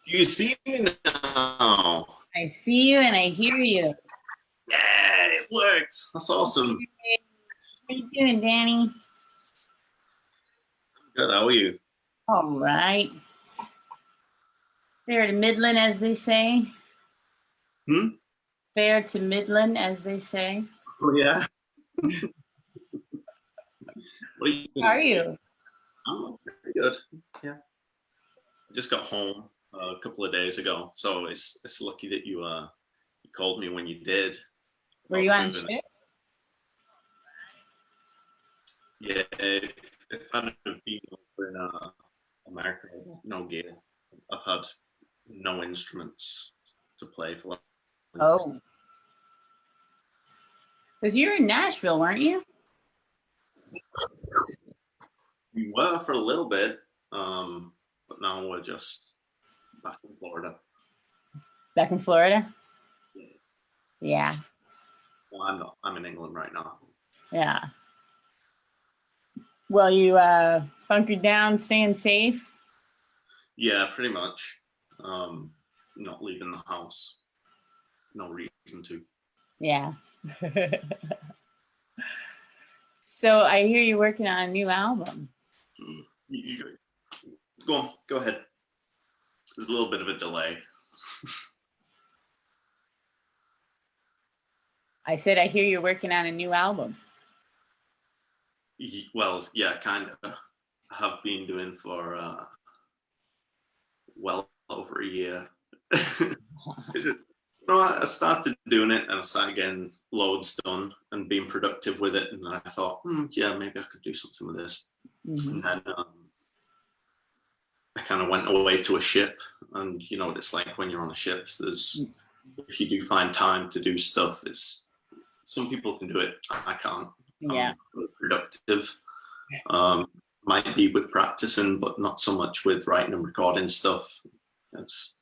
Do you see me now? I see you and I hear you. Yeah, it worked. That's awesome. How you doing, Danny? Good. How are you? All right. Fair to Midland, as they say. Fair to Midland, as they say. Oh, yeah. What are you doing? How are you? Oh, very good. Yeah. I just got home a couple of days ago, so it's lucky that you called me when you did. Were you on a ship? Yeah, if I'd have been over in America, no gear. I've had no instruments to play for. Oh. Because you're in Nashville, weren't you? We were for a little bit, but now we're just back in Florida. Back in Florida? Yeah. Well, I'm not. I'm in England right now. Yeah. Well, you bunkered down, staying safe? Yeah, pretty much. Not leaving the house. No reason to. Yeah. So I hear you're working on a new album. Go on. Go ahead. There's a little bit of a delay. I said I hear you're working on a new album. Well, yeah, kind of. I have been doing for well over a year. I started doing it and I started getting loads done and being productive with it. And I thought, yeah, maybe I could do something with this. Mm-hmm. And then I kind of went away to a ship. And you know what it's like when you're on a ship. If you do find time to do stuff, some people can do it. I can't. Yeah. I'm productive. Might be with practicing, but not so much with writing and recording stuff. It's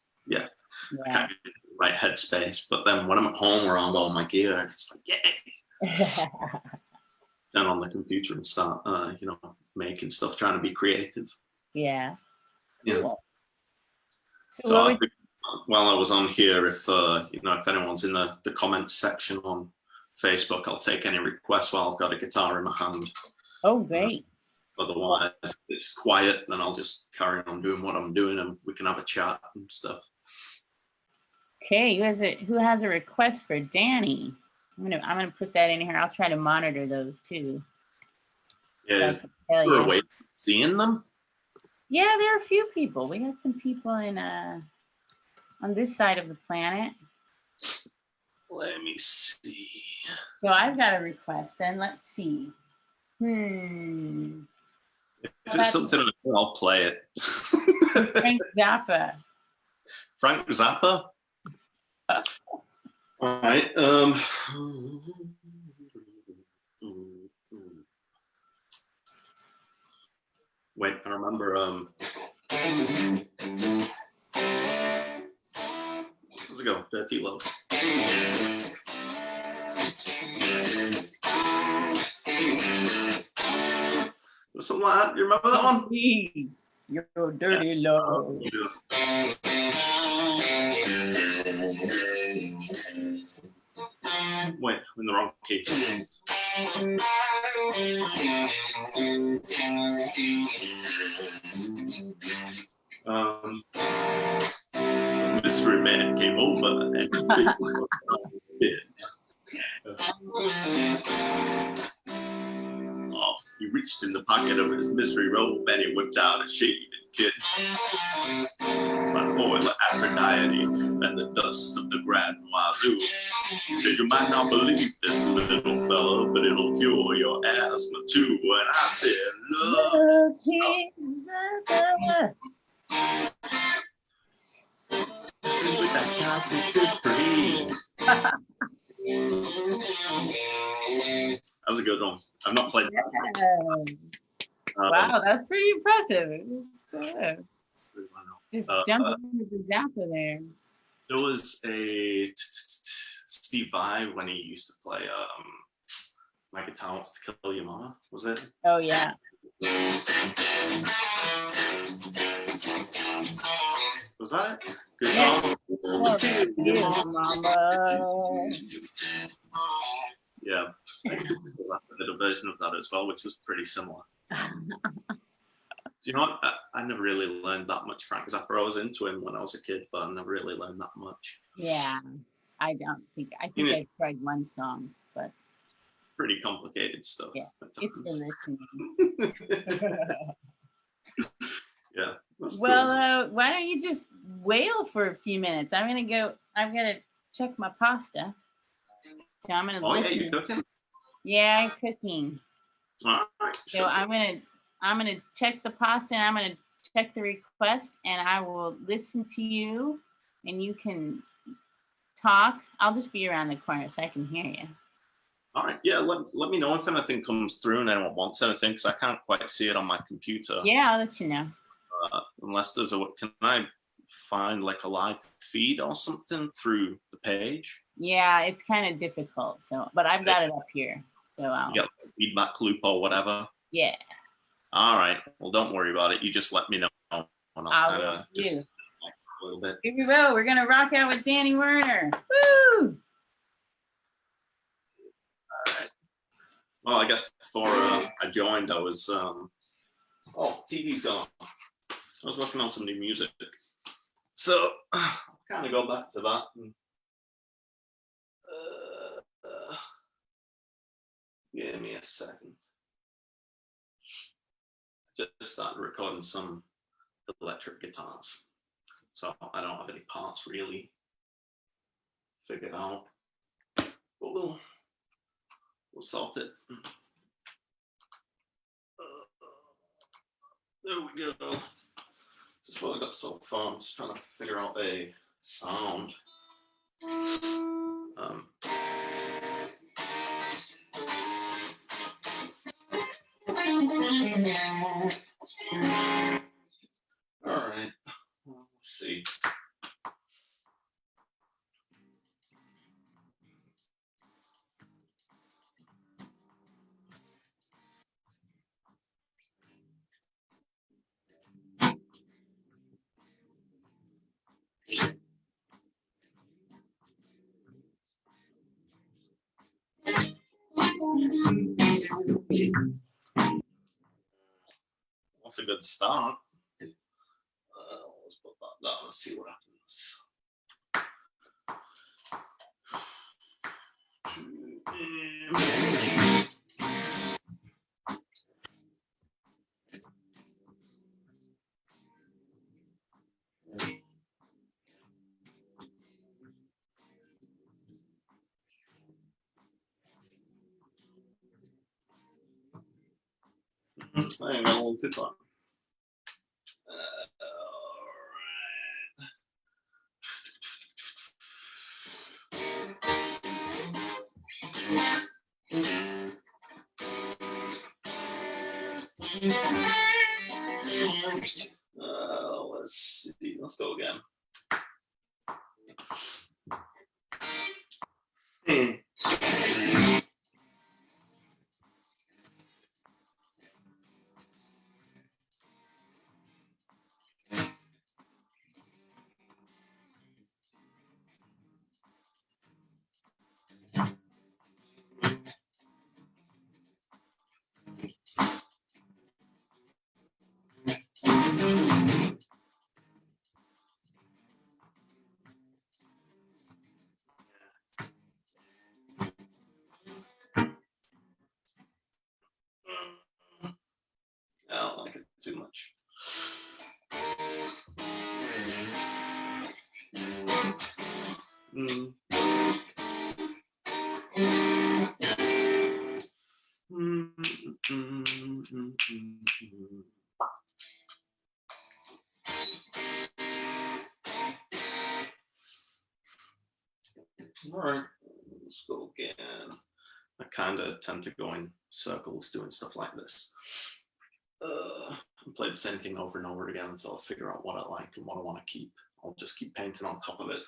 kind of right headspace. But then when I'm at home around all my gear, it's like, yay! Then on the computer and start, making stuff, trying to be creative. Yeah. Cool. So I think while I was on here, if anyone's in the comments section on Facebook, I'll take any requests while I've got a guitar in my hand. Oh, great. Otherwise, if it's quiet, then I'll just carry on doing what I'm doing and we can have a chat and stuff. Okay, who has a request for Danny? I'm gonna put that in here. I'll try to monitor those too. Yeah, is there a way of seeing them? Yeah, there are a few people. We got some people in on this side of the planet. Let me see. So I've got a request then. Let's see. If it's something I'll play it. Frank Zappa. Frank Zappa? All right. Wait, I remember. How's it go? Dirty Love. Something like that. You remember that one? Your dirty love. Wait, I'm in the wrong key. The mystery man came over and he reached in the pocket of his mystery robe and he whipped out a shaving kit. My boy, like Aphrodite and the dust of the Grand Wazoo. He said, you might not believe this little fella, but it'll cure your asthma too. And I said, look. With that cosmic debris. That's a good one. I've not played that. Wow, that's pretty impressive. Just jumping into the Zappa there. There was a Steve Vai when he used to play My Guitar Wants to Kill Your Mama, was it? Oh, yeah. Was that it? Good Yeah. song. Well, Mama. Yeah. I did a version of that as well, which was pretty similar. You know what? I never really learned that much Frank Zappa. I was into him when I was a kid, but I never really learned that much. Yeah, I think I tried one song, but pretty complicated stuff. Yeah, it's for listening. Yeah. Well, cool. Why don't you just wail for a few minutes? I'm gonna check my pasta. So I'm gonna listen. Yeah, you're cooking? Yeah, I'm cooking. All right. So I'm gonna check the pasta and I'm gonna check the request and I will listen to you and you can talk. I'll just be around the corner so I can hear you. All right. Yeah, let me know if anything comes through and anyone wants anything because I can't quite see it on my computer. Yeah, I'll let you know. Unless there's can I find like a live feed or something through the page? Yeah, it's kind of difficult. So, but I've got it up here. So you got a feedback loop or whatever. Yeah. All right. Well, don't worry about it. You just let me know. And I'll kind of just a little bit. Here we go. We're gonna rock out with Danny Werner. Woo! All right. Well, I guess before I joined, I was TV's gone. I was working on some new music, so I'll kind of go back to that. And, give me a second. I just started recording some electric guitars, so I don't have any parts really figured out, but we'll sort it. There we go. This is what I got so far. I'm just trying to figure out a sound. All right. Let's see. That's a good start. Let's put that down and see what happens. I ain't got a little tip on. Let's see. Let's go again. I don't like it too much. All right, let's go again. I kind of tend to go in circles doing stuff like this. And play the same thing over and over again until I figure out what I like and what I want to keep. I'll just keep painting on top of it.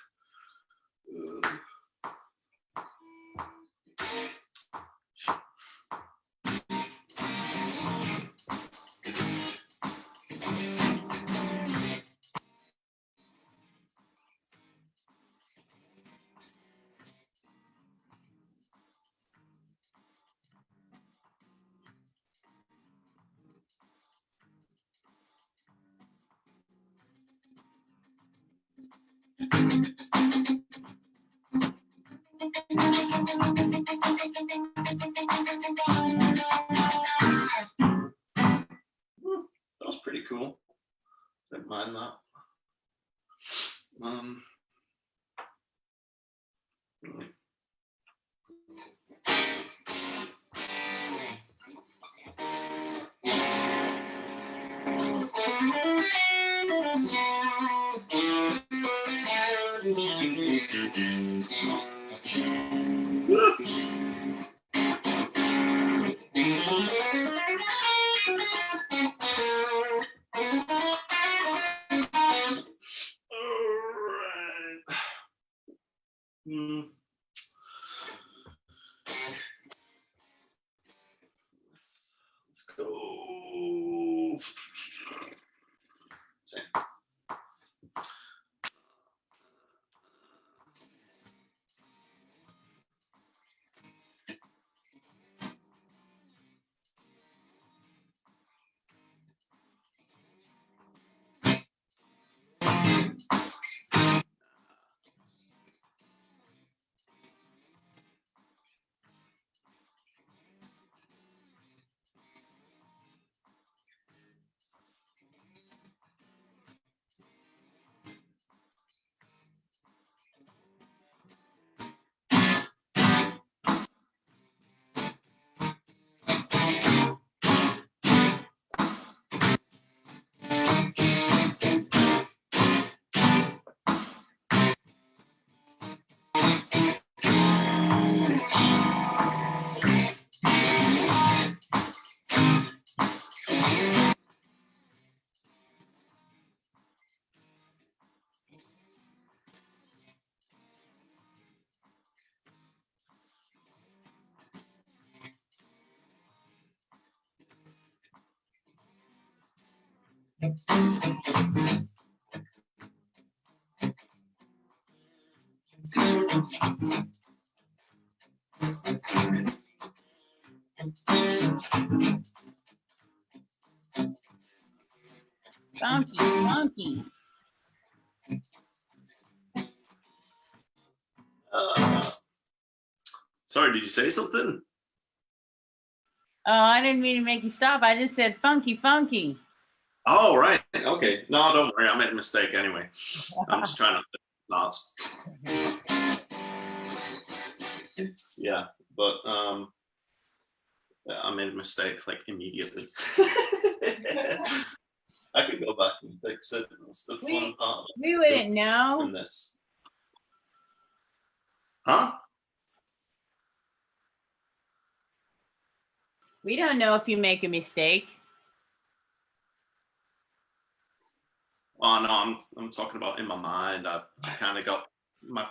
That was pretty cool. Didn't mind that. Let's go. Same. Funky, funky. Sorry, did you say something? Oh, I didn't mean to make you stop. I just said funky, funky. Oh, right. Okay. No, don't worry. I made a mistake anyway. I'm just trying to notes. Yeah, but I made a mistake like immediately. I can go back and fix it. That's the fun part. We wouldn't know. In this. Huh? We don't know if you make a mistake. Oh no, I'm talking about in my mind. I kind of got my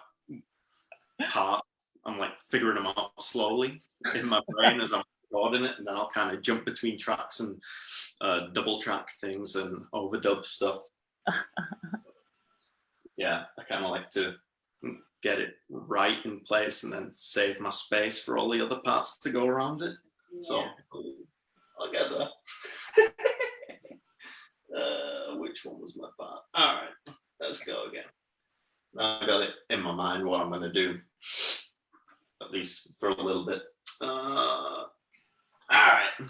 part. I'm like figuring them out slowly in my brain as I'm recording it, and then I'll kind of jump between tracks and double track things and overdub stuff. Yeah, I kind of like to get it right in place and then save my space for all the other parts to go around it. Yeah. So I'll get there. Which one was my part? All right, let's go again. Now I got it in my mind what I'm going to do, at least for a little bit. All right.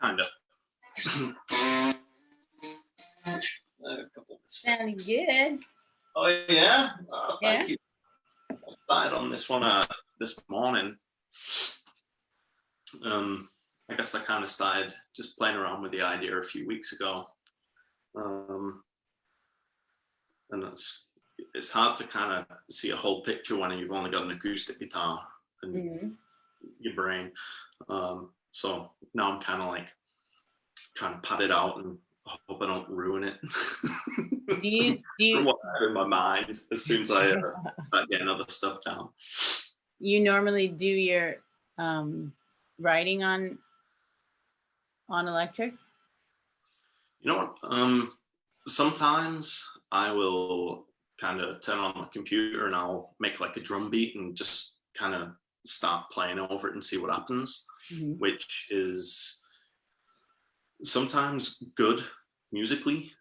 Kind of. Sounding good. Oh yeah. Thank Yeah. you. I started on this one this morning. I guess I kind of started just playing around with the idea a few weeks ago, and it's hard to kind of see a whole picture when you've only got an acoustic guitar in your brain. So now I'm kind of like trying to pad it out and hope I don't ruin it. Do you From what I have in my mind as soon as I start getting other stuff down. You normally do your writing on electric? You know what? Sometimes I will kind of turn on my computer and I'll make like a drum beat and just kind of start playing over it and see what happens, which is sometimes good musically,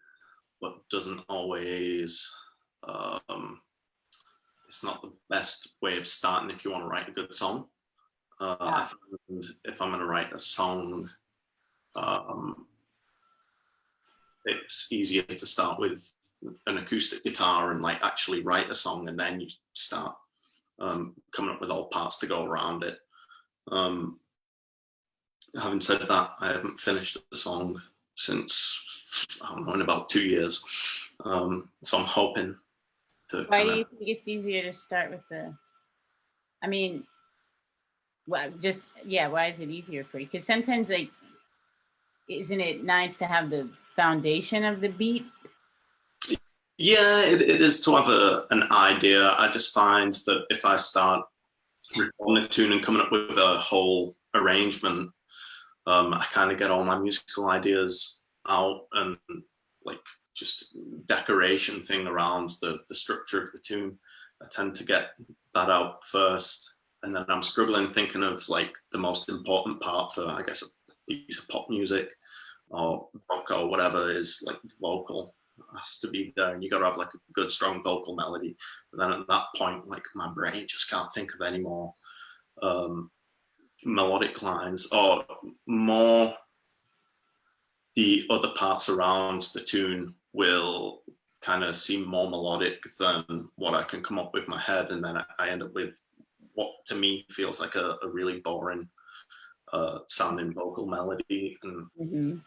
but doesn't always, it's not the best way of starting if you want to write a good song. I find if I'm going to write a song, it's easier to start with an acoustic guitar and like actually write a song, and then you start coming up with all parts to go around it. Having said that, I haven't finished the song since, I don't know, in about 2 years. So I'm hoping to. Why do you think it's easier to start with the? I mean, well, just why is it easier for you? Because sometimes, like, isn't it nice to have the foundation of the beat? Yeah, it is to have an idea. I just find that if I start recording a tune and coming up with a whole arrangement, I kind of get all my musical ideas out and like just decoration thing around the structure of the tune. I tend to get that out first, and then I'm struggling thinking of like the most important part for, I guess, a piece of pop music or rock or whatever is like the vocal has to be there, and you got to have like a good strong vocal melody. But then at that point, like my brain just can't think of any more melodic lines, or more the other parts around the tune will kind of seem more melodic than what I can come up with in my head, and then I end up with what to me feels like a really boring sounding vocal melody. And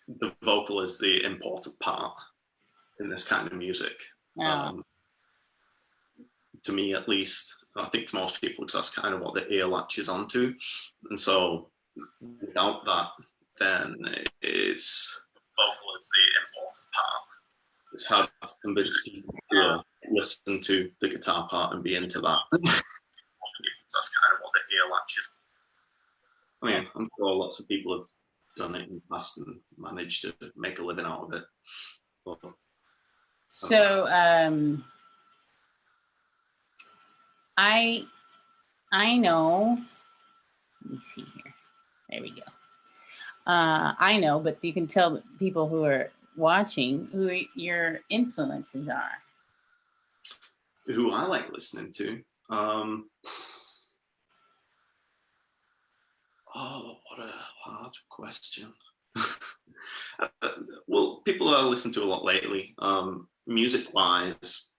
the vocal is the important part in this kind of music. To me, at least. I think to most people, because that's kind of what the ear latches onto. And so without that, then it's vocal is the important part. It's hard to convince people to listen to the guitar part and be into that. That's kind of what the ear latches. I mean, I'm sure lots of people have done it in the past and managed to make a living out of it. But, so I know, let me see here. There we go. I know, but you can tell people who are watching who your influences are. Who I like listening to? Oh, what a hard question. Well, people I listen to a lot lately, music-wise,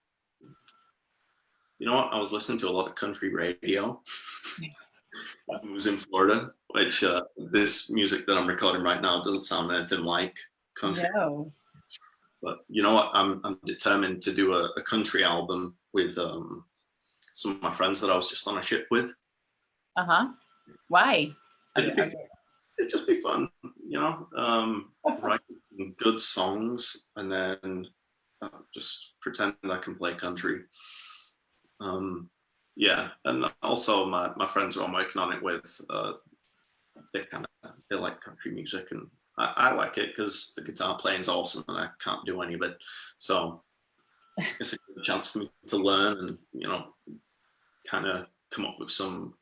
you know what? I was listening to a lot of country radio. It was in Florida, which this music that I'm recording right now doesn't sound anything like country. No. But you know what? I'm determined to do a country album with some of my friends that I was just on a ship with. Why? It'd just be fun, you know. Writing good songs and then just pretend I can play country. Yeah, and also my friends who I'm working on it with, they like country music, and I like it because the guitar playing's awesome, and I can't do any of it. So it's a good chance for me to learn and, you know, kind of come up with some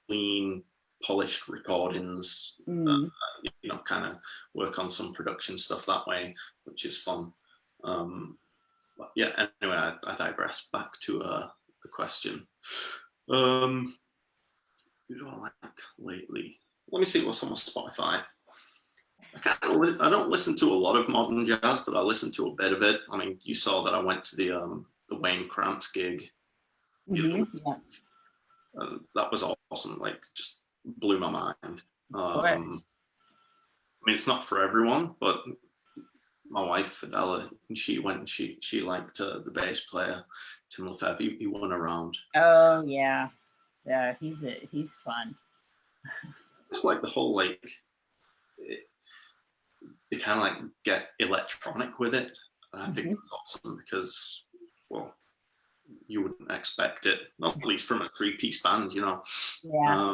clean, polished recordings. You know, kind of work on some production stuff that way, which is fun. But yeah, anyway, I digress. Back to the question. Who do I like lately? Let me see what's on my Spotify. I don't listen to a lot of modern jazz, but I listen to a bit of it. I mean, you saw that I went to the Wayne Krantz gig. Yeah. That was awesome. Like, just blew my mind. I mean, it's not for everyone, but my wife Fidela, she went and she liked the bass player Tim Lefebvre. He won a round. Oh yeah, he's fun. It's like the whole they kind of like get electronic with it, and I think it's awesome because, well, you wouldn't expect it, not at least from a 3-piece band, you know. Yeah.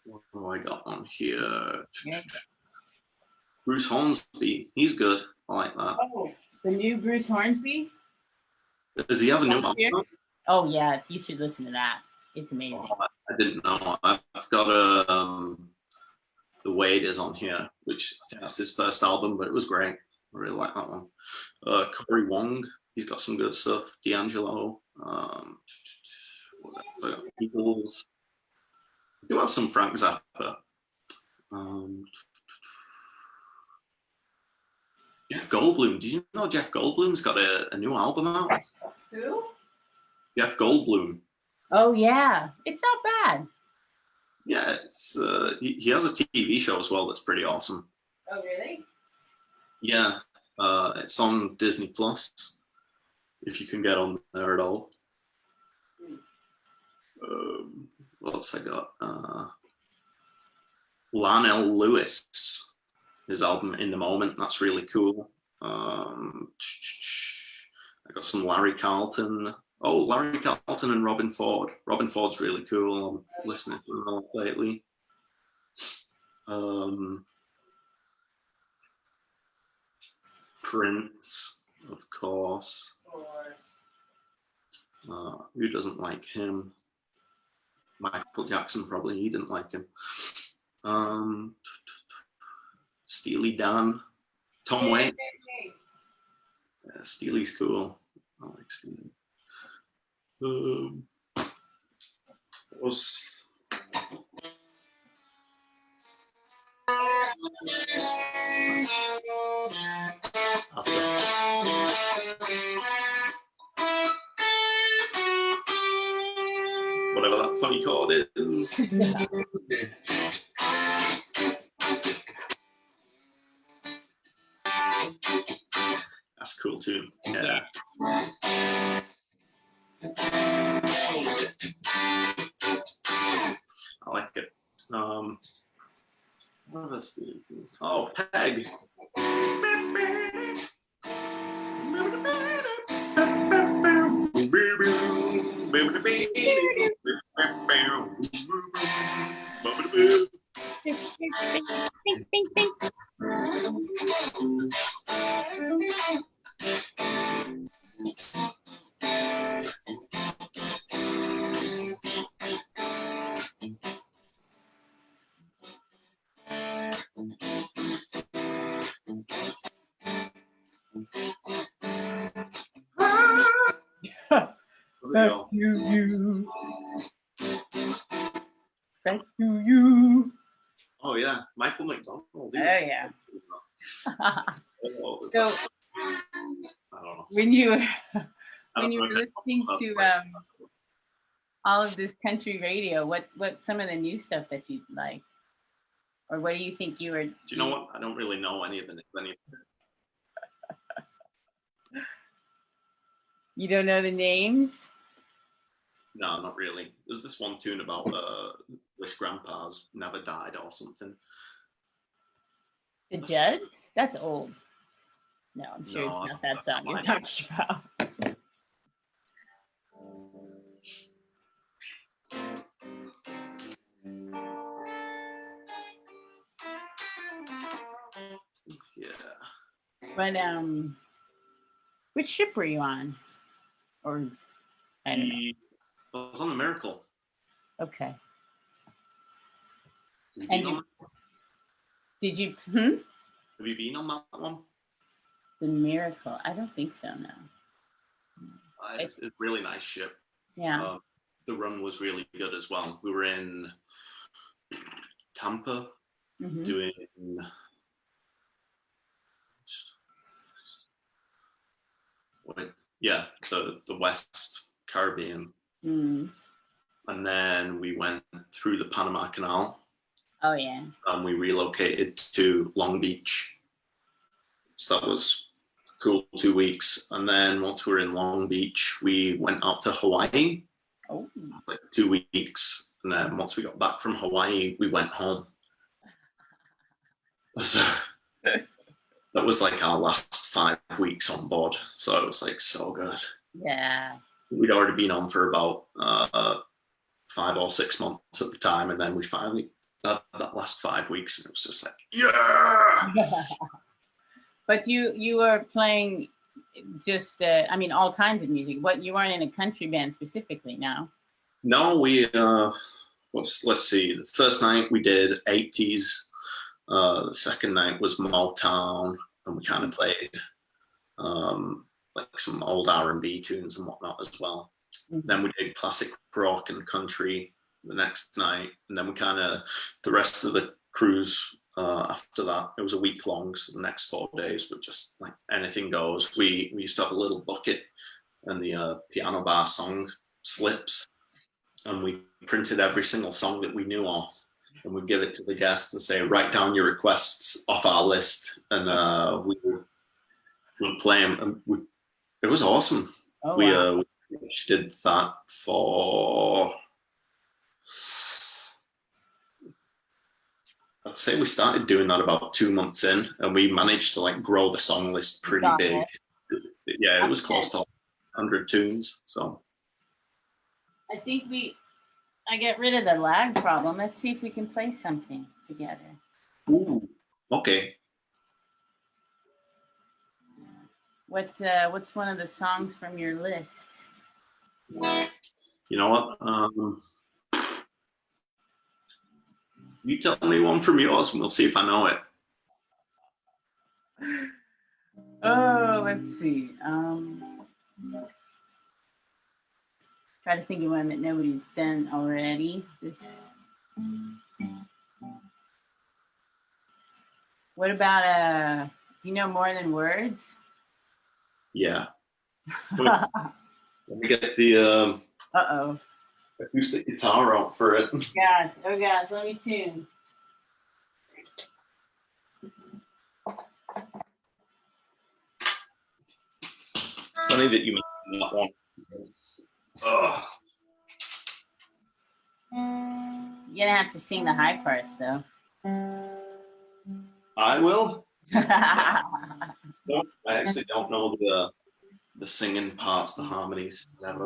What do I got on here? Yeah. Bruce Hornsby, he's good. I like that. Oh, the new Bruce Hornsby? Does he have a new album? Oh yeah, you should listen to that. It's amazing. Oh, I didn't know. I've got The Wade is on here, which I think that's his first album, but it was great. I really like that one. Corey Wong, he's got some good stuff. D'Angelo, Eagles. I do have some Frank Zappa. Jeff Goldblum. Do you know Jeff Goldblum's got a new album out? Who? Jeff Goldblum. Oh yeah, it's not bad. Yeah, it's he has a TV show as well that's pretty awesome. Oh really? Yeah, it's on Disney Plus, if you can get on there at all. What else I got? Lionel Lewis, his album In the Moment, that's really cool. I got some Larry Carlton. Oh, Larry Carlton and Robin Ford. Robin Ford's really cool. I'm listening to him a lot lately. Prince, of course. Who doesn't like him? Michael Jackson, probably. He didn't like him. Steely Dan. Tom Waits. Yeah, Steely's cool. I like Steely. What was... Whatever that funny chord is. That's cool too. Yeah. I like it. What else do you think? Oh, Peg. Back to you. Back to you. Oh yeah, Michael McDonald. Oh yeah. So I don't know. when you were listening to all of this country radio, what some of the new stuff that you like, or what do you think you were? Do you know what? I don't really know any of the names. You don't know the names? No, not really. There's this one tune about wish grandpas never died or something. The Judds? That's old. No, I'm sure No, it's not that song you're talking about. Yeah. But which ship were you on? Or I don't know. I was on the Miracle. Okay. And did you? Have you been on that one? The Miracle. I don't think so. No. It's a really nice ship. Yeah. The run was really good as well. We were in Tampa doing. Yeah, the West Caribbean. And then we went through the Panama Canal. Oh, yeah. And we relocated to Long Beach. So that was cool 2 weeks. And then once we were in Long Beach, we went out to Hawaii. Oh. Like 2 weeks. And then once we got back from Hawaii, we went home. So that was like our last 5 weeks on board. So it was like so good. Yeah. We'd already been on for about 5 or 6 months at the time. And then we finally had that last 5 weeks. And it was just like, yeah. But you were playing just, all kinds of music. What, you weren't in a country band specifically now? No, we, let's see. The first night we did 80s. The second night was Motown, and we kind of played like some old R&B tunes and whatnot as well. Then we did classic rock and country the next night, and then we kind of, the rest of the cruise after that, it was a week long, so the next 4 days were just like anything goes. We used to have a little bucket and the piano bar song slips, and we printed every single song that we knew off, and we'd give it to the guests and say, write down your requests off our list, and we would play them. And it was awesome. Oh, wow. We did that for, I'd say we started doing that about 2 months in, and we managed to like grow the song list pretty big. Yeah, it was close to 100 tunes. So I think I get rid of the lag problem. Let's see if we can play something together. Ooh, okay. What's one of the songs from your list? You know what? You tell me one from yours, and we'll see if I know it. Oh, let's see. Try to think of one that nobody's done already. What about do you know More Than Words? Yeah. Let me get the acoustic guitar out for it. Gosh, oh gosh, let me tune. It's funny that you mentioned that one. You're gonna have to sing the high parts though. I will. I actually don't know the singing parts, the harmonies, never.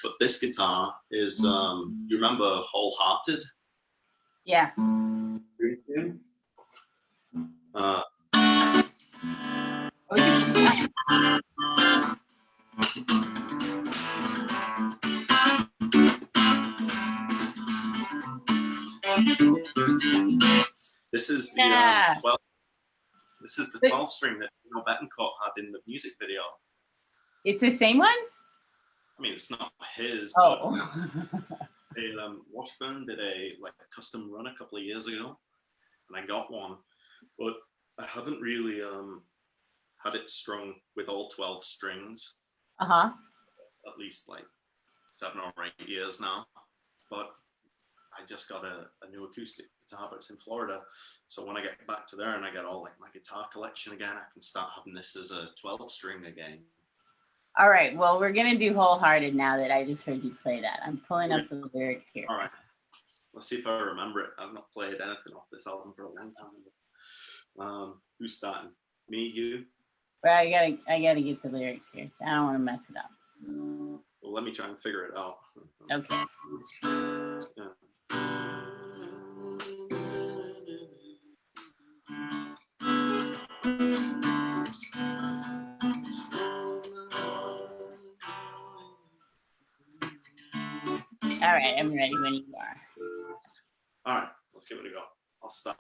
But this guitar is, you remember Wholehearted? Yeah. This is the 12. This is the 12 string that Betancourt had in the music video. It's the same one? I mean, it's not his. Oh. Washburn did a custom run a couple of years ago, and I got one, but I haven't really had it strung with all 12 strings. Uh-huh. At least 7 or 8 years now. But I just got a new acoustic guitar, but it's in Florida. So when I get back to there and I get all like my guitar collection again, I can start having this as a 12-string again. All right. Well, we're gonna do Wholehearted now that I just heard you play that. I'm pulling up the lyrics here. All right. Let's see if I remember it. I've not played anything off this album for a long time. Who's starting? Me, you? Well, I gotta get the lyrics here. I don't want to mess it up. Well, let me try and figure it out. Okay. Yeah. All right, I'm ready when you are. All right, let's give it a go. I'll start.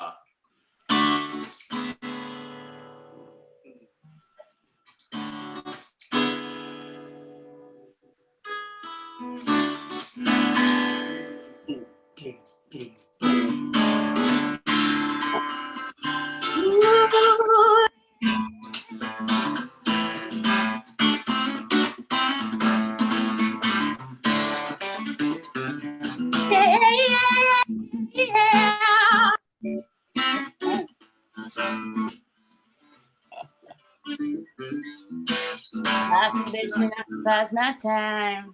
I've been outside my time.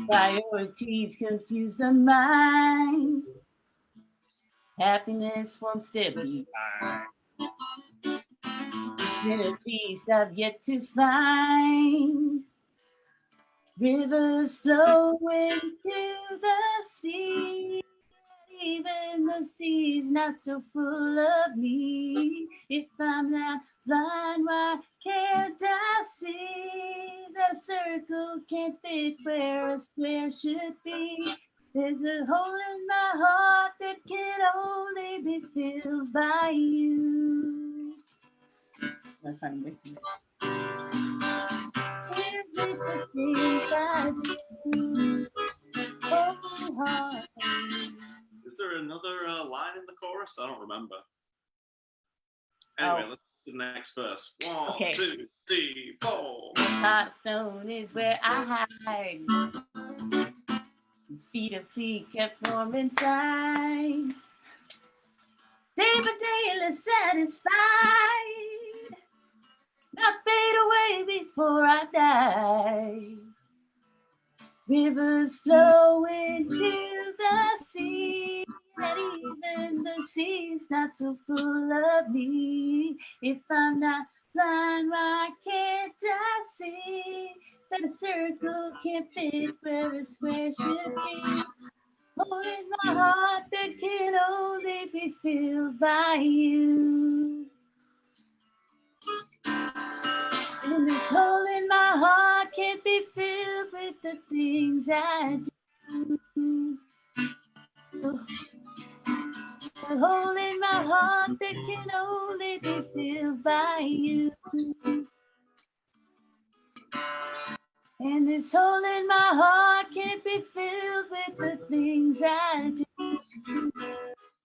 Priorities confuse the mind. Happiness won't step behind. Inner peace I've yet to find. Rivers flow into the sea. Even the sea's not so full of me. If I'm not blind, why can't I see? The circle can't fit where a square should be. There's a hole in my heart that can only be filled by you. That's how you make Is there another line in the chorus? I don't remember. Anyway, let's do the next verse. 1, 2, 3, 4. Hot stone is where I hide. His feet of flea kept warm inside. Day by day, less satisfied. Not fade away before I die. Rivers flow into the sea, and even the sea's not so full of me. If I'm not blind, why can't I see that a circle can't fit where a square should be? Holding my heart that can only be filled by you. And this hole in my heart can't be filled with the things I do. The hole in my heart that can only be filled by you. And this hole in my heart can't be filled with the things I do.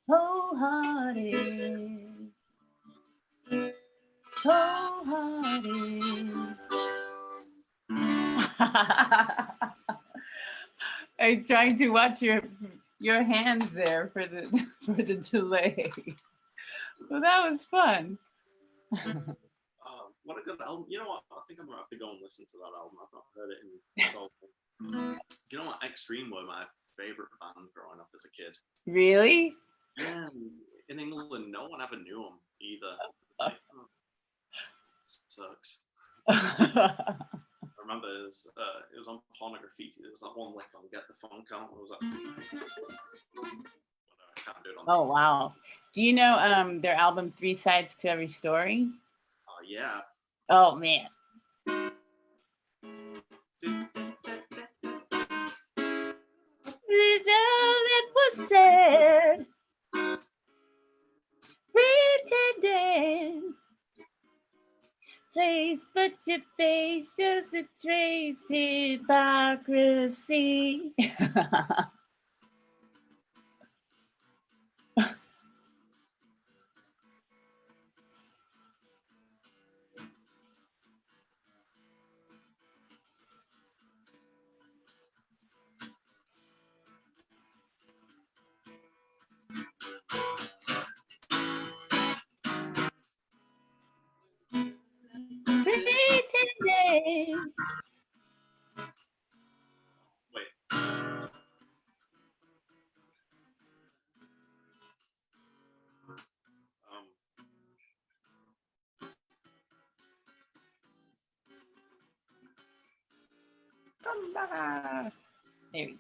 Wholehearted. Wholehearted. I was trying to watch your hands there for the delay. So that was fun. What a good album. You know what? I think I'm going to have to go and listen to that album. I've not heard it in so long. You know what? Extreme were my favorite band growing up as a kid. Really? Yeah. In England, no one ever knew them either. Like, oh, sucks. I remember it was on Pornography. There was that one lick on Get the Funk Out. What was that? I can't do it on. Oh, wow. Do you know their album 3 Sides to Every Story? Oh, yeah. Oh, man. It was sad, pretending, place but your face shows a trace hypocrisy. There we go.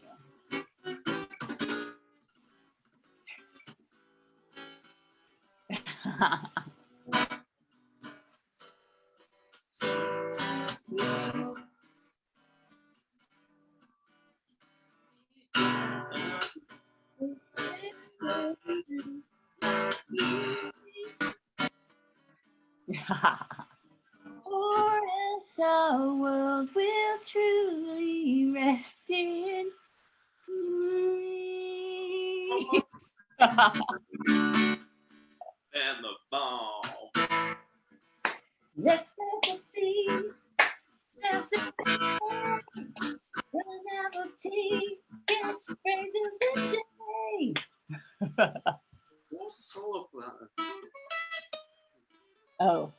For else our world will truly rest in me. And the ball. Let's never be. That's a novelty. It's brave of the day. What's the solo for that? Oh.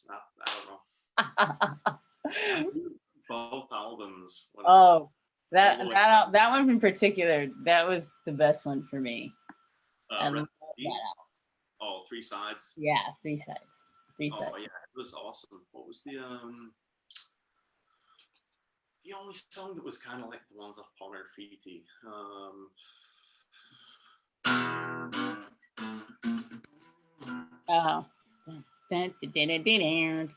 I don't know. Both albums. Oh, that one in particular, that was the best one for me. Oh, 3 sides. Yeah, 3 sides. 3 sides. Oh yeah, it was awesome. What was the only song that was kind of like the ones off Pornography? Oh. Dun, dun, dun, dun, dun, dun.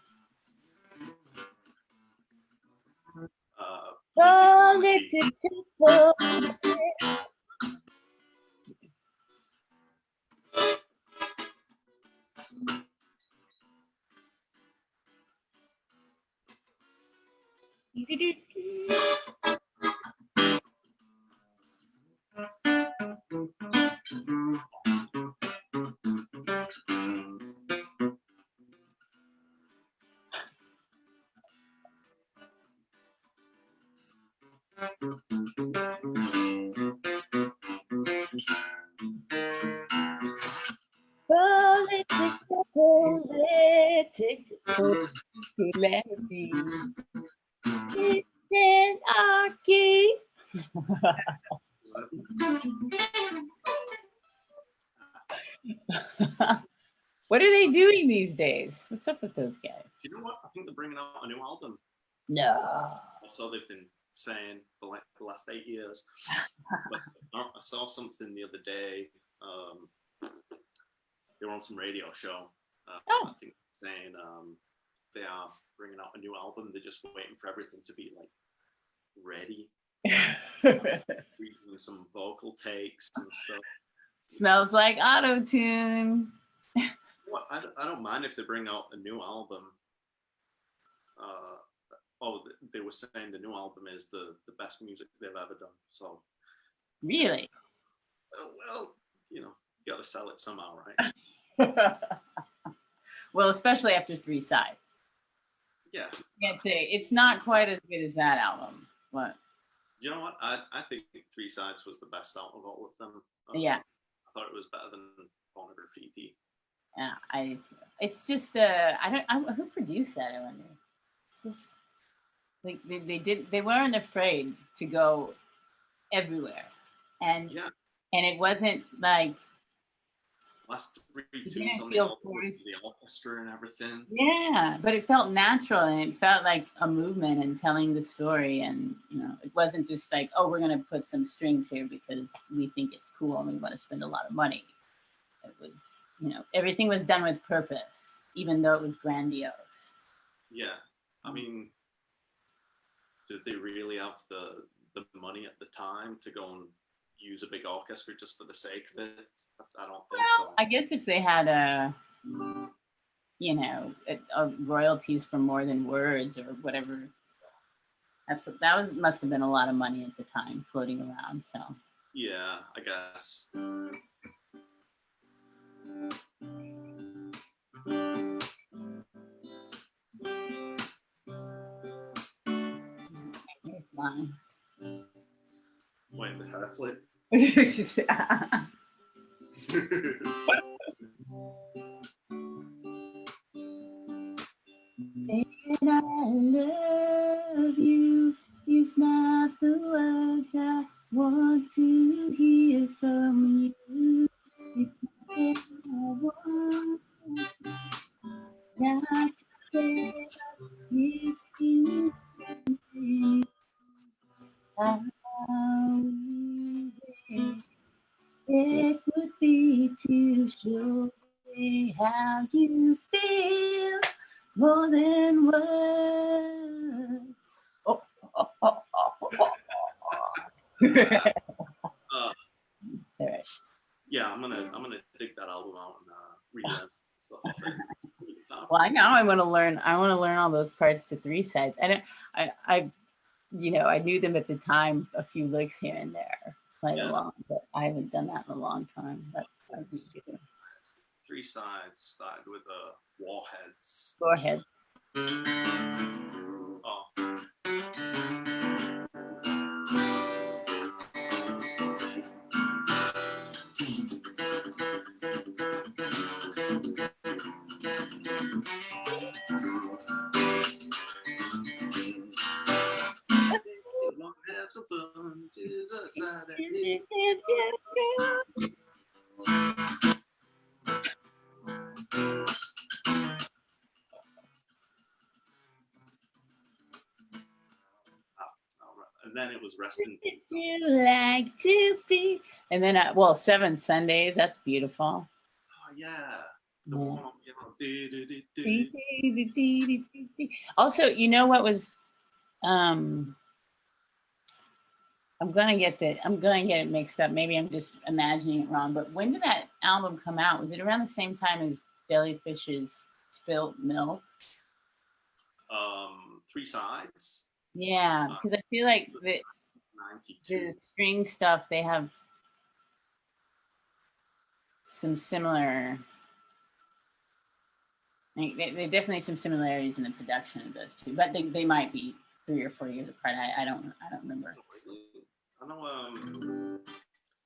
What are they doing these days? What's up with those guys? You know what? I think they're bringing out a new album. No. So they've been saying for like the last 8 years. But I saw something the other day. They were on some radio show. I think saying they are bringing out a new album. They're just waiting for everything to be like ready. Reading some vocal takes and stuff. Smells like auto-tune. Well, I don't mind if they bring out a new album. They were saying the new album is the best music they've ever done. So really, well, you got to sell it somehow, right? Well, especially after 3 sides. Yeah, you can't say it's not quite as good as that album. What? You know what? I think 3 sides was the best out of all of them. Yeah, I thought it was better than Pornography. Yeah, I do too. It's just who produced that? I wonder. It's just like they weren't afraid to go everywhere, and it wasn't like last 3 tunes on the orchestra and everything. Yeah, but it felt natural and it felt like a movement and telling the story, and it wasn't just like, oh, we're gonna put some strings here because we think it's cool and we want to spend a lot of money. It was, everything was done with purpose, even though it was grandiose. Yeah, I mean, did they really have the money at the time to go and use a big orchestra just for the sake of it? I don't think so. I guess if they had royalties for more than words or whatever, must have been a lot of money at the time floating around. So yeah, I guess. Here's mine. Wait, the hair flip. And I love you is not the words I want to hear from How easy it would be to show me how you feel more than words. Oh, oh, oh, oh, oh, oh. Right. Yeah, I'm gonna dig that album out and relearn stuff off it. Well, I now I want to learn. I want to learn all those parts to three sides. I you know, I knew them at the time, a few licks here and there, played along, but I haven't done that in a long time. But I do. Three sides started with Warheads. Go ahead. Oh. Have some fun. Jesus, and then it was Rest in Peace. You like to be, and then well, 7 Sundays. That's beautiful. Oh yeah. The one on, Also, you know what was I'm gonna get it mixed up. Maybe I'm just imagining it wrong. But when did that album come out? Was it around the same time as Jellyfish's Spilt Milk? Three Sides. Yeah, because I feel like the string stuff, they have some similar. I mean, there are definitely some similarities in the production of those two, but they might be 3 or 4 years apart. I don't remember. I know who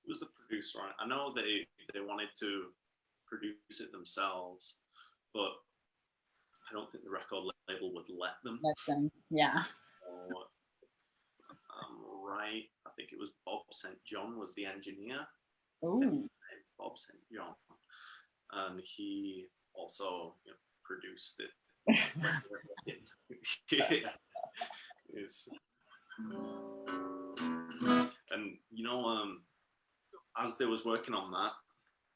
was the producer on it. I know they wanted to produce it themselves, but I don't think the record label would let them. Yeah. Right. I think it was Bob St. John was the engineer. Ooh. Bob St. John, and he also produced it. And as they was working on that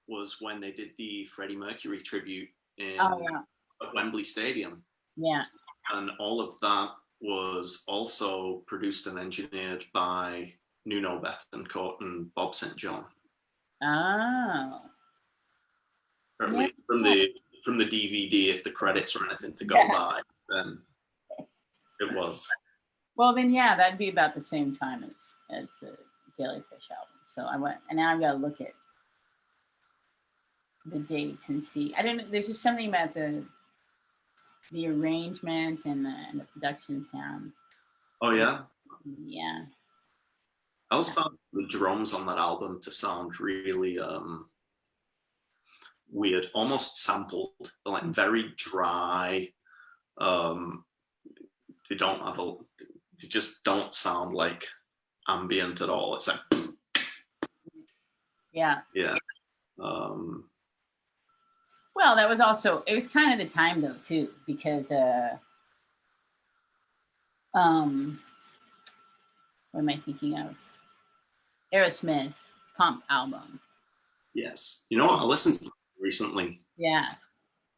was when they did the Freddie Mercury tribute at Wembley Stadium. Yeah. And all of that was also produced and engineered by Nuno Bettencourt and Bob St. John. Oh. Or at least from the DVD, if the credits or anything to go by, then it was. Well, then that'd be about the same time as the Jellyfish album. So now I've got to look at the dates and see. I don't know. There's just something about the arrangements and the production sound. Oh yeah. Yeah. I always found the drums on that album to sound really weird, almost sampled. They're like very dry. They just don't sound like ambient at all. It's like yeah. Well, that was also, it was kind of the time though too, because what am I thinking of? Aerosmith Pump album. Yes. You know what? I listened to it recently. Yeah.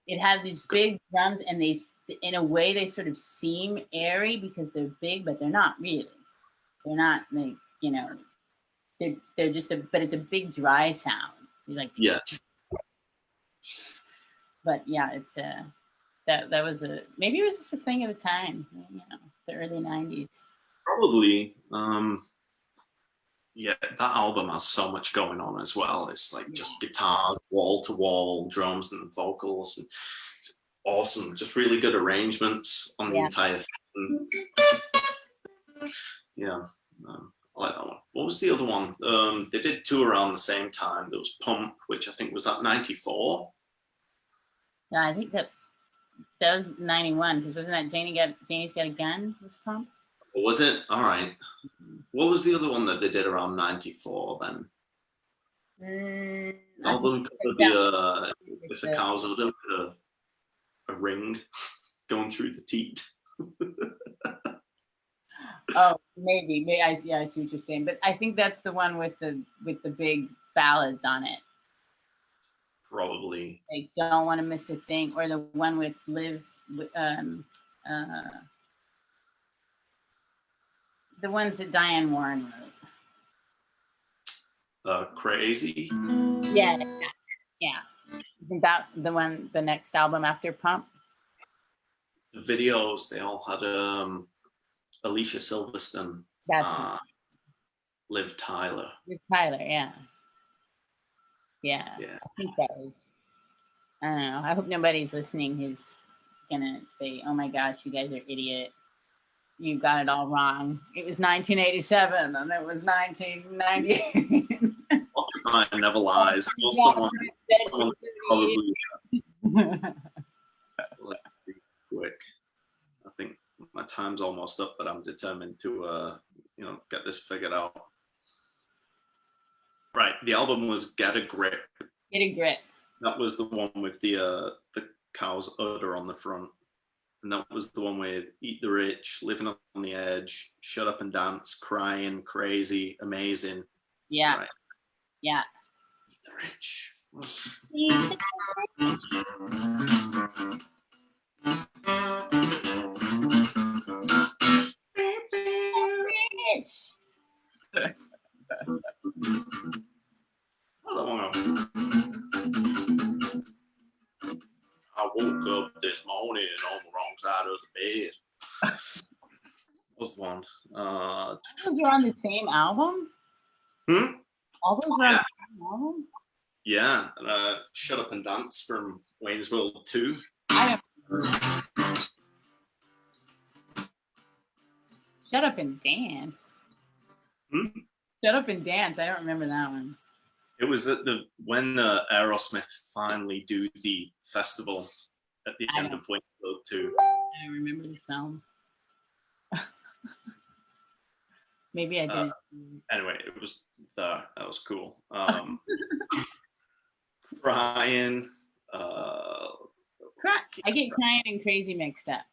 It had these big drums, and they, in a way, they sort of seem airy because they're big, but they're not really. They're not like, they're just but it's a big dry sound. You're like, yeah. But yeah, it's that was maybe it was just a thing at the time, the early 90s. Probably. Yeah, that album has so much going on as well. It's like just guitars, wall to wall, drums and vocals. And it's awesome. Just really good arrangements on the entire thing. Yeah. I like that one. What was the other one? They did two around the same time. There was Pump, which I think was that 94. Yeah, I think that was 91, because wasn't that Janie's Got a Gun was Pump? Or was it? All right. What was the other one that they did around 94 then? Album could be it's a cow's udder with a ring going through the teat. Oh, maybe I see. I see what you're saying, but I think that's the one with the big ballads on it. Probably. Like Don't Want to Miss a Thing, or the one with Live. The ones that Diane Warren wrote. Crazy. Yeah. Isn't that the next album after Pump? The videos, they all had Alicia Silverstone, Liv Tyler. Liv Tyler, yeah. I think that was. I don't know. I hope nobody's listening who's gonna say, "Oh my gosh, you guys are idiot. You got it all wrong. It was 1987 and it was 1998." I never lies. Someone probably quick. I think my time's almost up, but I'm determined to get this figured out. Right, the album was Get a Grip. Get a Grip. That was the one with the cow's udder on the front. And that was the one with Eat the Rich, Living on the Edge, Shut Up and Dance, Crying, Crazy, Amazing. Yeah. Right. Yeah. Eat the Rich. I woke up this morning on the wrong side of the bed. What's the one? You're on the same album? All those were on the same album? Yeah, and Shut Up and Dance from Wayne's World 2. Shut Up and Dance? Shut Up and Dance. I don't remember that one. It was when Aerosmith finally do the festival at the end of Wayne's World 2. I don't remember the film. Maybe I did. Anyway, it was there. That was cool. Crying. I get Crying and Crazy mixed up.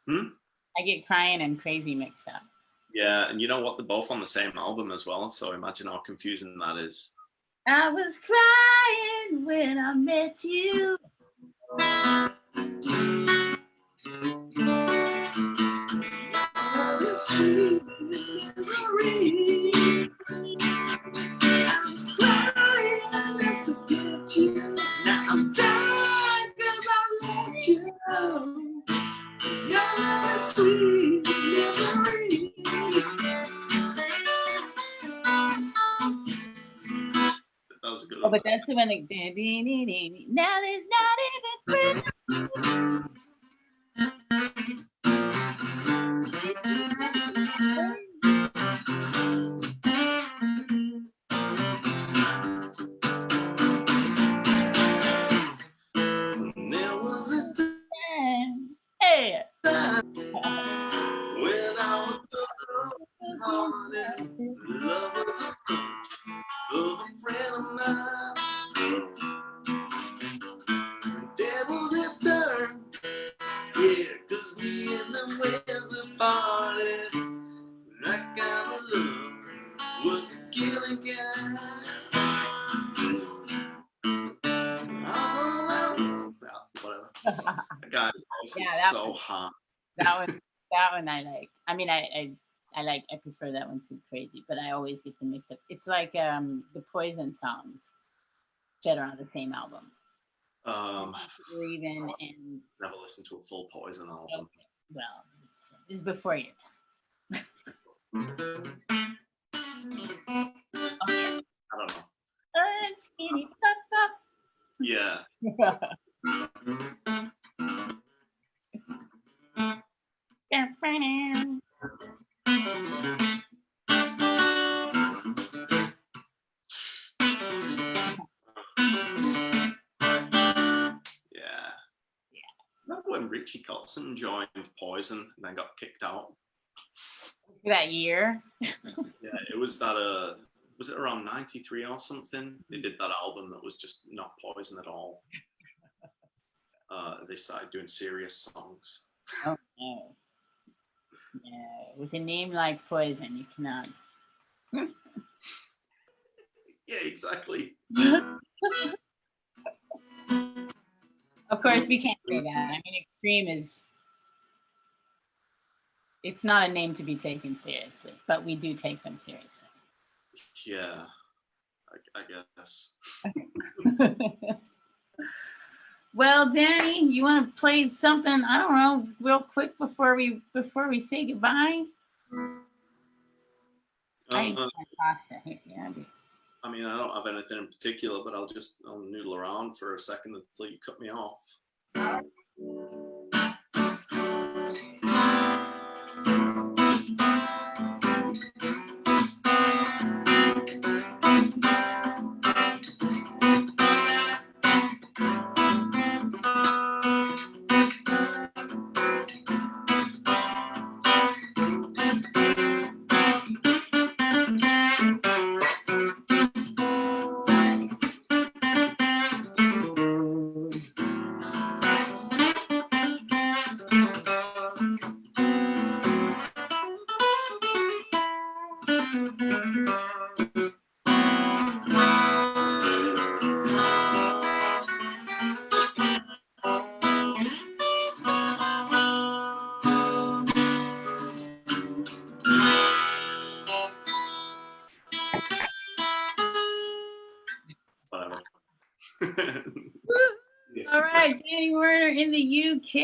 I get Crying and Crazy mixed up. Yeah, and you know what? They're both on the same album as well, so imagine how confusing that is. I was crying when I met you. Sweet memory. I was crying just to get you. Now I'm dying because I let you know. You're a sweet memory. That was a good one. But that's the one that now there's not even Christmas. There was a time, hey, when I was so hearted, love was a friend of mine. Devils have turned, yeah, 'cause me and them ways have parted. That kind of love was the killing kind. Whatever. That guy is so hot. That one I like. I mean, I prefer that one to Crazy, but I always get them mixed up. It's like the Poison songs that are on the same album. Even and never listened to a full Poison album. Okay. Well, it's before your time. Okay. I don't know. Skinny pop. Yeah. Remember when Richie Kotzen joined Poison and then got kicked out? That year? Yeah, it was that. Was it around 93 or something? They did that album that was just not Poison at all. They started doing serious songs. Oh no! Yeah, with a name like Poison, you cannot. Yeah, exactly. Of course, we can't say that. I mean, Extreme is, it's not a name to be taken seriously, but we do take them seriously. Yeah, I guess. Well, Danny, you want to play something? I don't know, real quick before we say goodbye. I eat my pasta here. Yeah. I mean, I don't have anything in particular, but I'll noodle around for a second until you cut me off. All right, Danny Werner in the UK.